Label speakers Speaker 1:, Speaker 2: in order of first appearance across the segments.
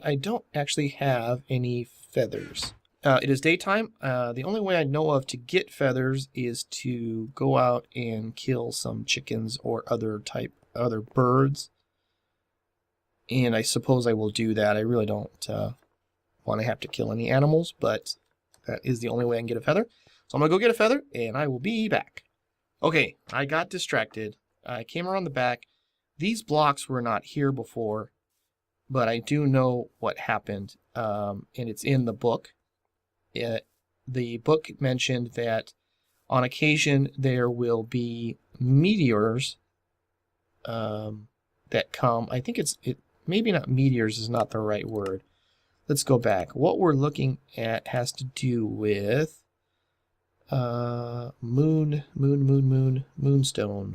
Speaker 1: I don't actually have any feathers. It is daytime. The only way I know of to get feathers is to go out and kill some chickens or other birds. And I suppose I will do that. I really don't want to have to kill any animals, but that is the only way I can get a feather. So I'm going to go get a feather, and I will be back. Okay, I got distracted. I came around the back. These blocks were not here before, but I do know what happened, and it's in the book. The book mentioned that on occasion there will be meteors that come. I think maybe not meteors is not the right word. Let's go back. What we're looking at has to do with Moonstone,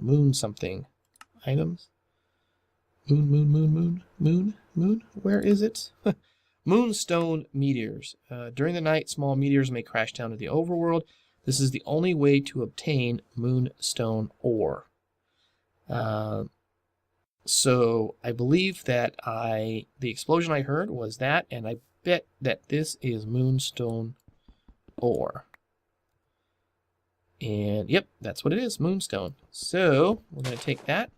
Speaker 1: moon something. Items. Moon. Where is it? Moonstone meteors. During the night, small meteors may crash down to the overworld. This is the only way to obtain moonstone ore. So I believe that the explosion I heard was that, and I bet that this is moonstone ore. And yep, that's what it is, moonstone. So we're going to take that.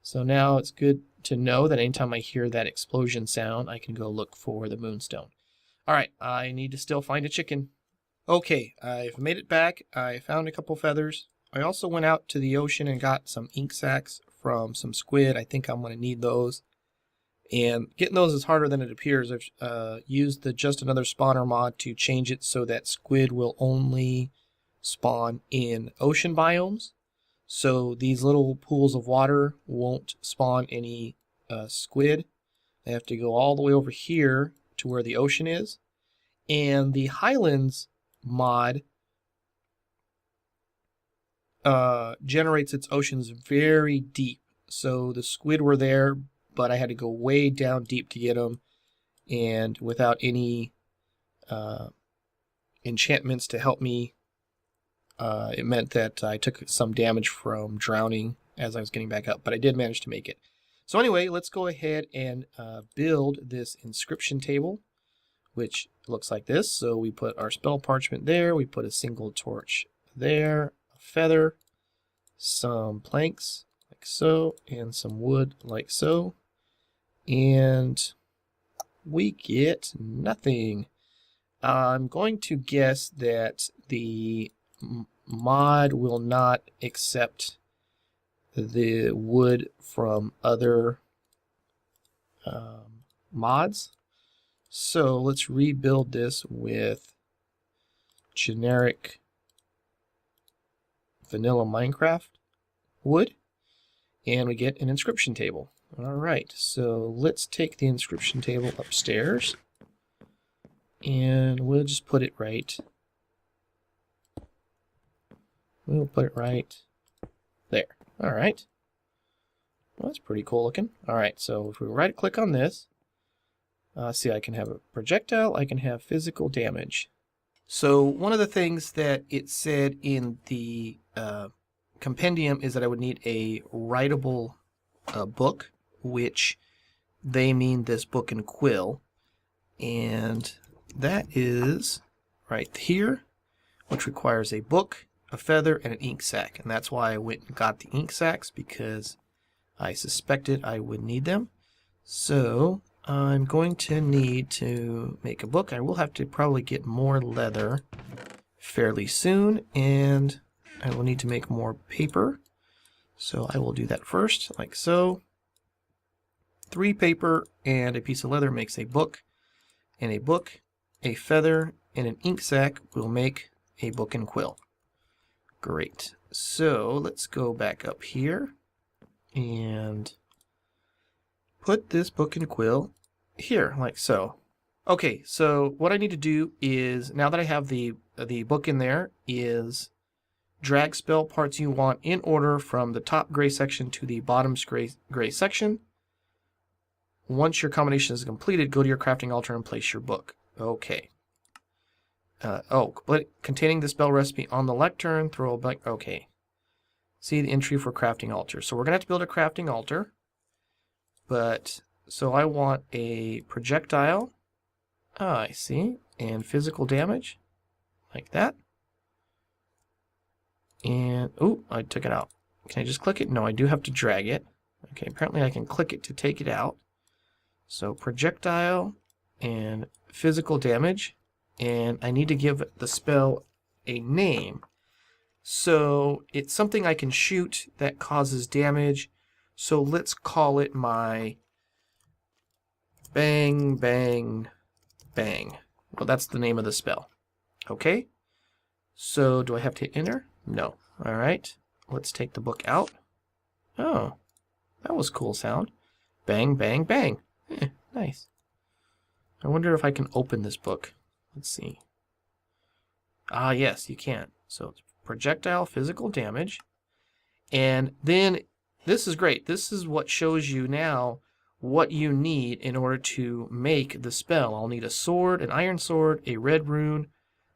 Speaker 1: So now it's good to know that anytime I hear that explosion sound, I can go look for the moonstone. All right, I need to still find a chicken. Okay, I've made it back. I found a couple feathers. I also went out to the ocean and got some ink sacs from some squid. I think I'm going to need those. And getting those is harder than it appears. I've used the Just Another Spawner mod to change it so that squid will only spawn in ocean biomes. So these little pools of water won't spawn any squid. They have to go all the way over here to where the ocean is. And the Highlands mod generates its oceans very deep. So the squid were there, but I had to go way down deep to get them. And without any enchantments to help me, it meant that I took some damage from drowning as I was getting back up, but I did manage to make it. So anyway, let's go ahead and build this inscription table, which looks like this. So we put our spell parchment there, we put a single torch there, a feather, some planks like so, and some wood like so, and we get nothing. I'm going to guess that the mod will not accept the wood from other mods. So let's rebuild this with generic vanilla Minecraft wood, and we get an inscription table. All right, so let's take the inscription table upstairs, and we'll just put it right. We'll put it right there. All right. Well, that's pretty cool looking. All right, so if we right click on this, see, I can have a projectile, I can have physical damage. So one of the things that it said in the compendium is that I would need a writable book, which they mean this book and quill. And that is right here, which requires a book, a feather, and an ink sac. And that's why I went and got the ink sacs, because I suspected I would need them. So I'm going to need to make a book. I will have to probably get more leather fairly soon, and I will need to make more paper. So I will do that first, like so. 3 paper and a piece of leather makes a book, and a book, a feather, and an ink sac will make a book and quill. Great. So let's go back up here and put this book and quill here, like so. Okay, so what I need to do is, now that I have the book in there, is drag spell parts you want in order from the top gray section to the bottom gray section. Once your combination is completed, go to your crafting altar and place your book. Okay. But containing the spell recipe on the lectern, throw a blank. Okay. See the entry for crafting altar. So we're going to have to build a crafting altar. But So I want a projectile. Ah, I see. And physical damage. Like that. And, oh, I took it out. Can I just click it? No, I do have to drag it. Okay, apparently I can click it to take it out. So projectile and physical damage. And I need to give the spell a name. So it's something I can shoot that causes damage. So let's call it my Bang, Bang, Bang. Well, that's the name of the spell. Okay. So do I have to hit enter? No. All right. Let's take the book out. Oh, that was cool sound. Bang, bang, bang. Nice. I wonder if I can open this book. Let's see. Ah, yes, you can. So it's projectile physical damage. And then this is great. This is what shows you now what you need in order to make the spell. I'll need a sword, an iron sword, a red rune,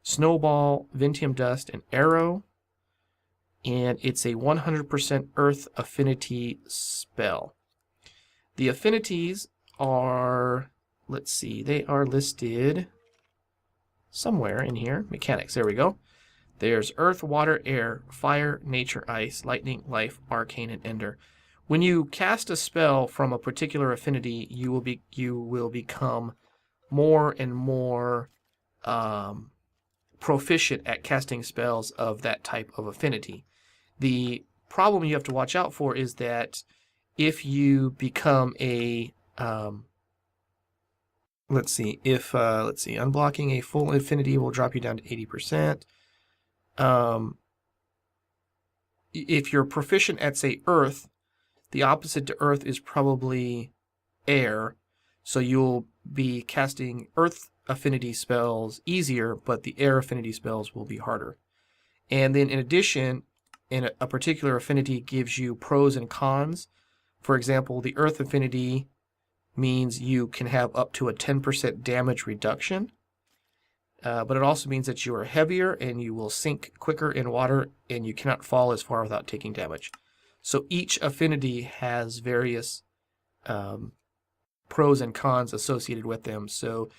Speaker 1: snowball, Vintium dust, an arrow. And it's a 100% earth affinity spell. The affinities are, let's see, they are listed somewhere in here. Mechanics, there we go. There's earth, water, air, fire, nature, ice, lightning, life, arcane, and ender. When you cast a spell from a particular affinity, you will become more and more proficient at casting spells of that type of affinity. The problem you have to watch out for is that if you become a let's see, unblocking a full affinity will drop you down to 80%. If you're proficient at, say, earth, the opposite to earth is probably air, so you'll be casting earth affinity spells easier, but the air affinity spells will be harder. And then in addition, a particular affinity gives you pros and cons. For example, the earth affinity means you can have up to a 10% damage reduction, but it also means that you are heavier and you will sink quicker in water and you cannot fall as far without taking damage. So each affinity has various pros and cons associated with them. So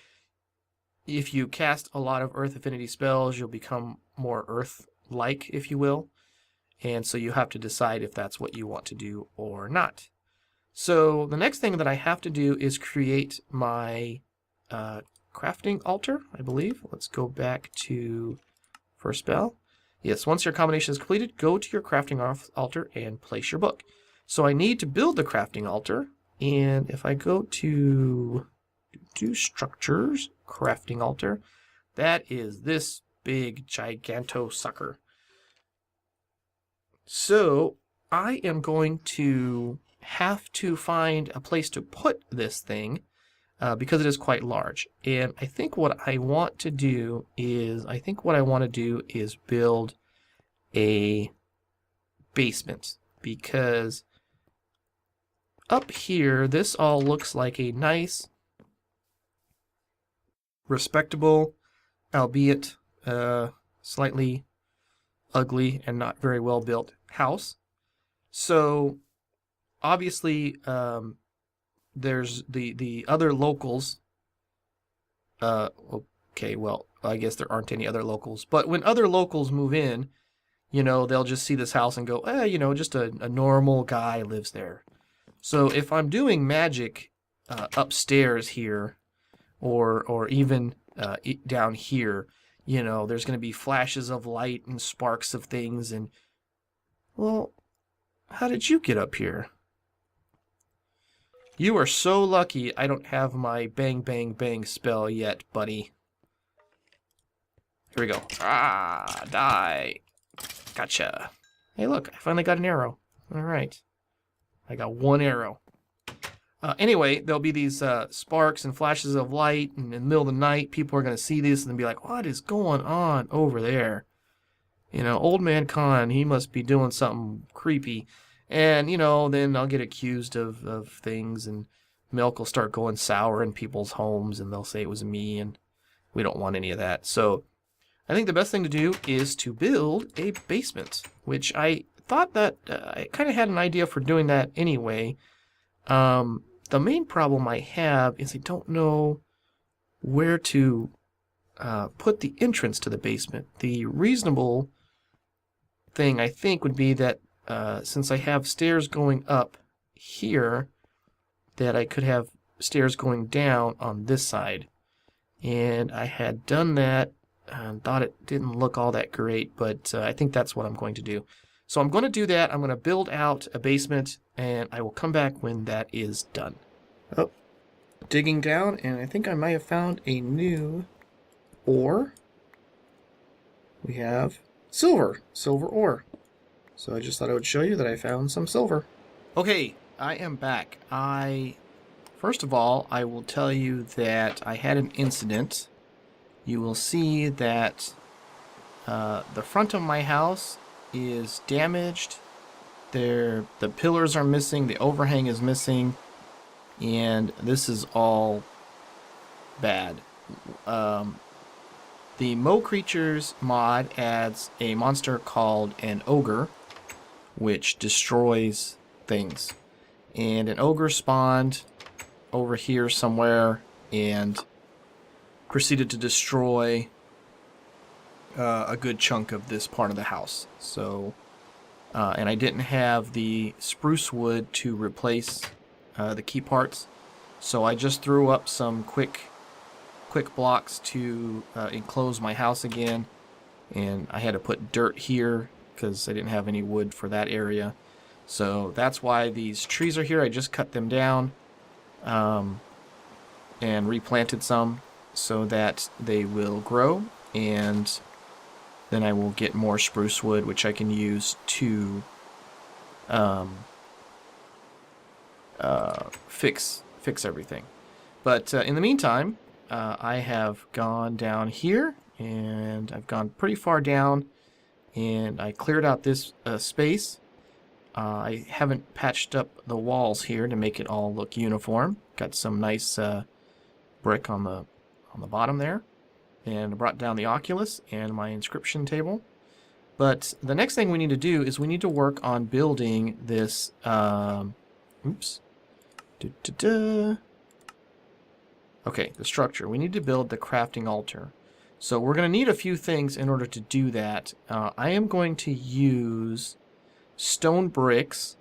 Speaker 1: if you cast a lot of earth affinity spells, you'll become more earth-like, if you will. And so you have to decide if that's what you want to do or not. So the next thing that I have to do is create my crafting altar, I believe. Let's go back to first spell. Yes, once your combination is completed, go to your crafting altar and place your book. So I need to build the crafting altar. And if I go to structures, crafting altar, that is this big giganto sucker. So I am going to have to find a place to put this thing because it is quite large. And I think what I want to do is, build a basement, because up here, this all looks like a nice, respectable, albeit slightly ugly and not very well built house. So obviously there's the other locals. Okay, well, I guess there aren't any other locals, but when other locals move in, you know, they'll just see this house and go, you know, just a normal guy lives there. So if I'm doing magic upstairs here, or even down here, you know, there's going to be flashes of light and sparks of things. And, well, how did you get up here? You are so lucky I don't have my bang, bang, bang spell yet, buddy. Here we go. Ah, die. Gotcha. Hey, look, I finally got an arrow. All right. I got one arrow. Anyway, there'll be these sparks and flashes of light, and in the middle of the night, people are going to see this and be like, what is going on over there? You know, old man Khan, he must be doing something creepy. And, you know, then I'll get accused of things, and milk will start going sour in people's homes, and they'll say it was me, and we don't want any of that. So I think the best thing to do is to build a basement, which I thought that I kind of had an idea for doing that anyway. the main problem I have is I don't know where to put the entrance to the basement. The reasonable thing, I think, would be that since I have stairs going up here, that I could have stairs going down on this side. And I had done that and thought it didn't look all that great, but I think that's what I'm going to do. So I'm going to do that. I'm going to build out a basement, and I will come back when that is done. Oh, digging down, and I think I might have found a new ore. We have silver ore. So I just thought I would show you that I found some silver. Okay, I am back. First of all, I will tell you that I had an incident. You will see that the front of my house is damaged. The pillars are missing, the overhang is missing, and this is all bad. The Mo Creatures mod adds a monster called an ogre, which destroys things. And an ogre spawned over here somewhere and proceeded to destroy a good chunk of this part of the house. So, and I didn't have the spruce wood to replace the key parts, so I just threw up some quick blocks to enclose my house again, and I had to put dirt here because I didn't have any wood for that area. So that's why these trees are here. I just cut them down and replanted some so that they will grow, and then I will get more spruce wood, which I can use to fix everything. But in the meantime, I have gone down here, and I've gone pretty far down, and I cleared out this space. I haven't patched up the walls here to make it all look uniform. Got some nice brick on the bottom there, and I brought down the Oculus and my inscription table. But the next thing we need to do is we need to work on building this. Okay, the structure. We need to build the crafting altar. So we're going to need a few things in order to do that. I am going to use stone bricks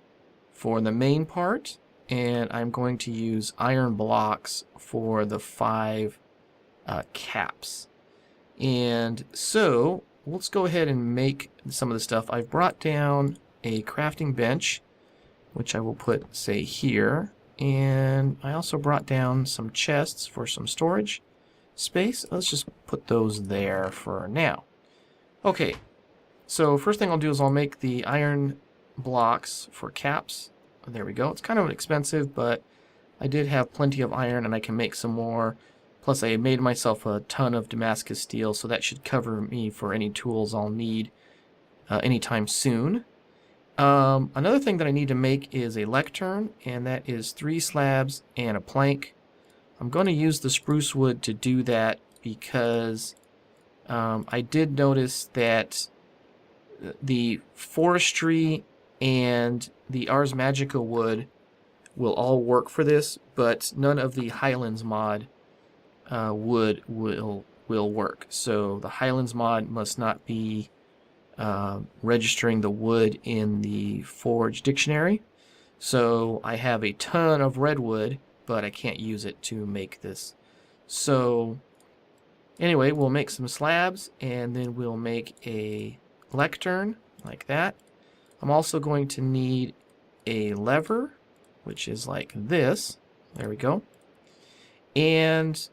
Speaker 1: for the main part, and I'm going to use iron blocks for the 5 caps. And so let's go ahead and make some of the stuff. I've brought down a crafting bench, which I will put, say, here. And I also brought down some chests for some storage space. Let's just put those there for now. Okay, so first thing I'll do is I'll make the iron blocks for caps. There we go. It's kind of expensive, but I did have plenty of iron and I can make some more. Plus I made myself a ton of Damascus steel, so that should cover me for any tools I'll need anytime soon. Another thing that I need to make is a lectern, and that is 3 slabs and a plank. I'm going to use the spruce wood to do that because I did notice that the Forestry and the Ars Magica wood will all work for this, but none of the Highlands mod wood will work. So the Highlands mod must not be registering the wood in the Forge dictionary. So I have a ton of redwood, but I can't use it to make this. So anyway, we'll make some slabs, and then we'll make a lectern like that. I'm also going to need a lever, which is like this. There we go. And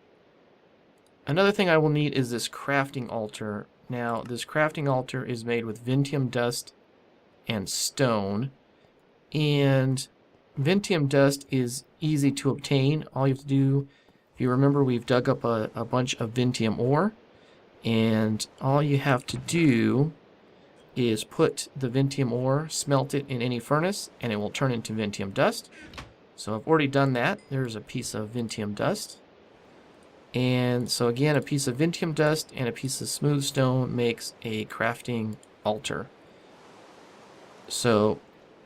Speaker 1: another thing I will need is this crafting altar. Now, this crafting altar is made with Ventium dust and stone. And Ventium dust is easy to obtain. All you have to do, if you remember, we've dug up a bunch of Ventium ore. And all you have to do is put the Ventium ore, smelt it in any furnace, and it will turn into Ventium dust. So I've already done that. There's a piece of Ventium dust. And so again, a piece of Ventium dust and a piece of smooth stone makes a crafting altar. So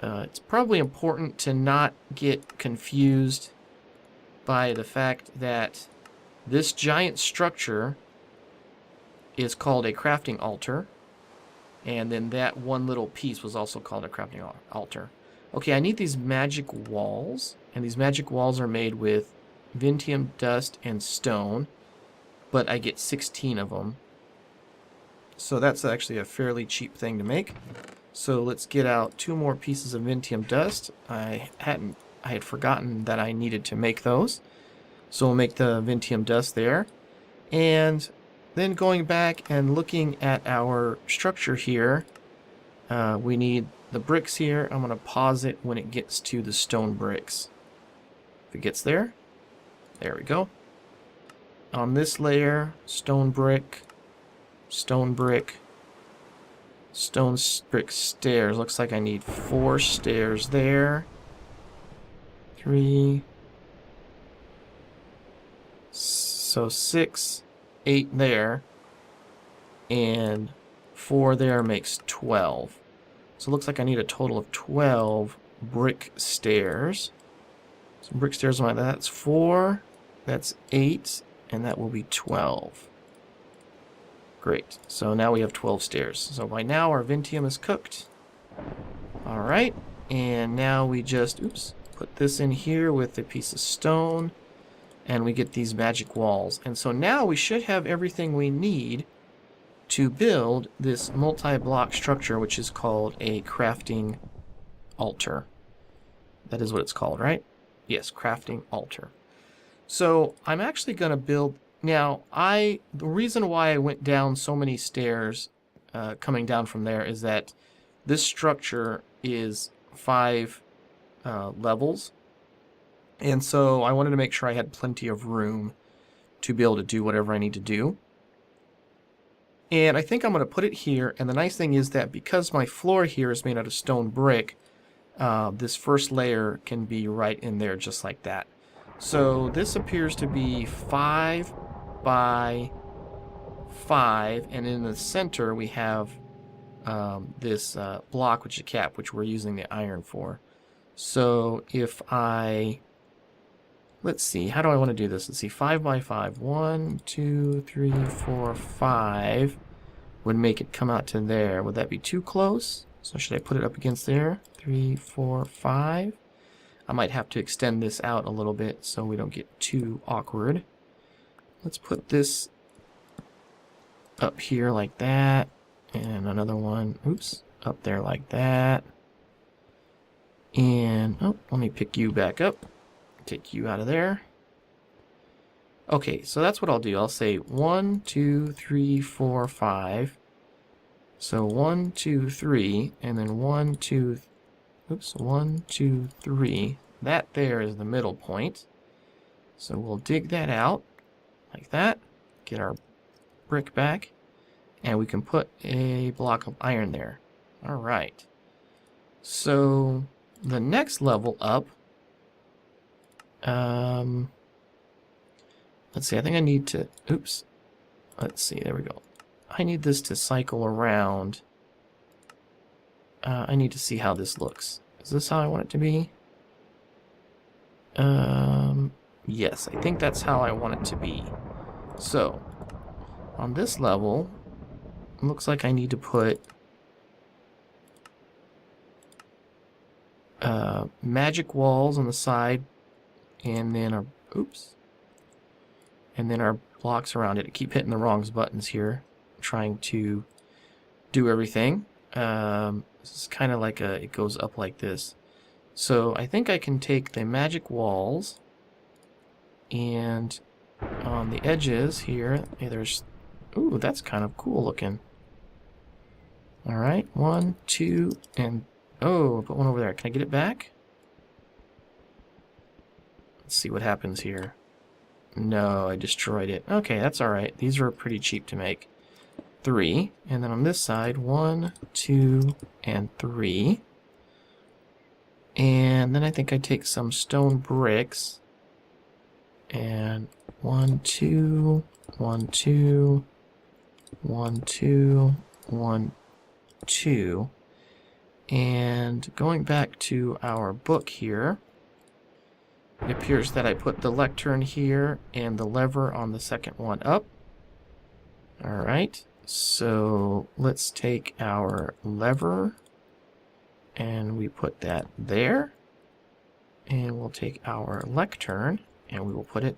Speaker 1: it's probably important to not get confused by the fact that this giant structure is called a crafting altar, and then that one little piece was also called a crafting altar. Okay, I need these magic walls, and these magic walls are made with Vintium dust and stone, but I get 16 of them. So that's actually a fairly cheap thing to make. So let's get out 2 more pieces of Vintium dust. I had forgotten that I needed to make those. So we'll make the Vintium dust there. And then going back and looking at our structure here, we need the bricks here. I'm going to pause it when it gets to the stone bricks. If it gets there, there we go. On this layer, stone brick, stone brick, stone brick stairs. Looks like I need 4 stairs there. 3. So 6, 8 there. And 4 there makes 12. So it looks like I need a total of 12 brick stairs. So brick stairs like that. That's 4. That's 8. And that will be 12. Great. So now we have 12 stairs. So by now our Vintium is cooked. Alright. And now we just, put this in here with a piece of stone. And we get these magic walls. And so now we should have everything we need to build this multi-block structure, which is called a crafting altar. That is what it's called, right? Yes, crafting altar. So I'm actually going to build... Now, the reason why I went down so many stairs coming down from there is that this structure is 5 levels. And so I wanted to make sure I had plenty of room to be able to do whatever I need to do. And I think I'm going to put it here. And the nice thing is that because my floor here is made out of stone brick, this first layer can be right in there just like that. So this appears to be 5 by 5, and in the center we have this block, which is a cap, which we're using the iron for. So if let's see, how do I want to do this? Let's see, 5 by 5. 1, 2, 3, 4, 5 would make it come out to there. Would that be too close? So should I put it up against there? 3, 4, 5. I might have to extend this out a little bit so we don't get too awkward. Let's put this up here like that. And another one, up there like that. And, let me pick you back up. Take you out of there. Okay, so that's what I'll do. I'll say 1, 2, 3, 4, 5. So 1, 2, 3, and then 1, 2, 1, 2, 3. That there is the middle point. So we'll dig that out like that. Get our brick back. And we can put a block of iron there. Alright. So the next level up, let's see, I think I need to, let's see, there we go. I need this to cycle around. I need to see how this looks. Is this how I want it to be? Yes, I think that's how I want it to be. So, on this level, it looks like I need to put magic walls on the side, and then our and then our blocks around it. I keep hitting the wrong buttons here, trying to do everything. This is kind of like it goes up like this. So I think I can take the magic walls, and on the edges here, there's, that's kind of cool looking. All right, 1, 2, and put one over there. Can I get it back? Let's see what happens here. No, I destroyed it. Okay, that's all right. These are pretty cheap to make. 3, and then on this side, 1, 2, and 3. And then I think I take some stone bricks, and 1, 2, 1, 2, 1, 2, 1, 2. And going back to our book here, It appears that I put the lectern here and the lever on the second one up. Alright, so let's take our lever and we put that there. And we'll take our lectern and we will put it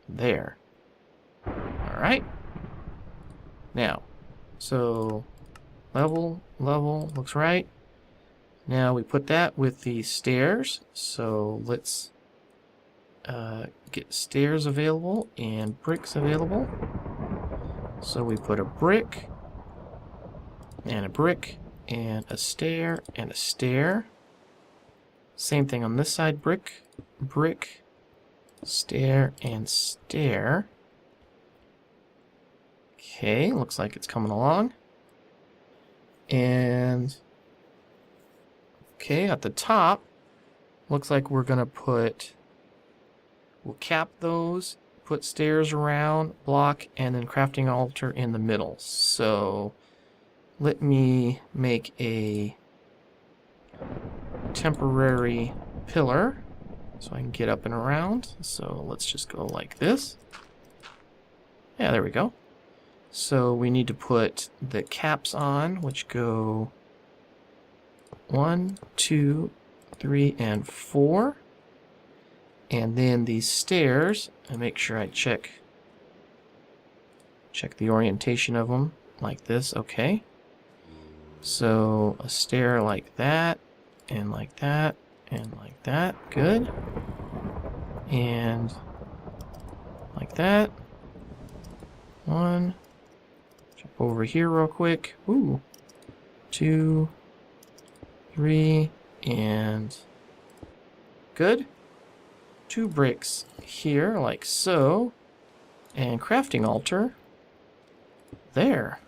Speaker 1: there. Alright. Now, so level, looks right. Now we put that with the stairs. So let's get stairs available and bricks available. So we put a brick and a stair and a stair. Same thing on this side, brick, stair, and stair. Okay, looks like it's coming along. And okay, at the top, looks like we're gonna we'll cap those, put stairs around, block, and then crafting altar in the middle. So let me make a temporary pillar so I can get up and around. So let's just go like this. Yeah, there we go. So we need to put the caps on, which go 1, 2, 3, and 4. And then these stairs, and make sure I check the orientation of them like this. Okay. So a stair like that, and like that, and like that. Good. And like that. 1. Jump over here real quick. Ooh. 2, 3, and good. 2 bricks here, like so. And crafting altar there.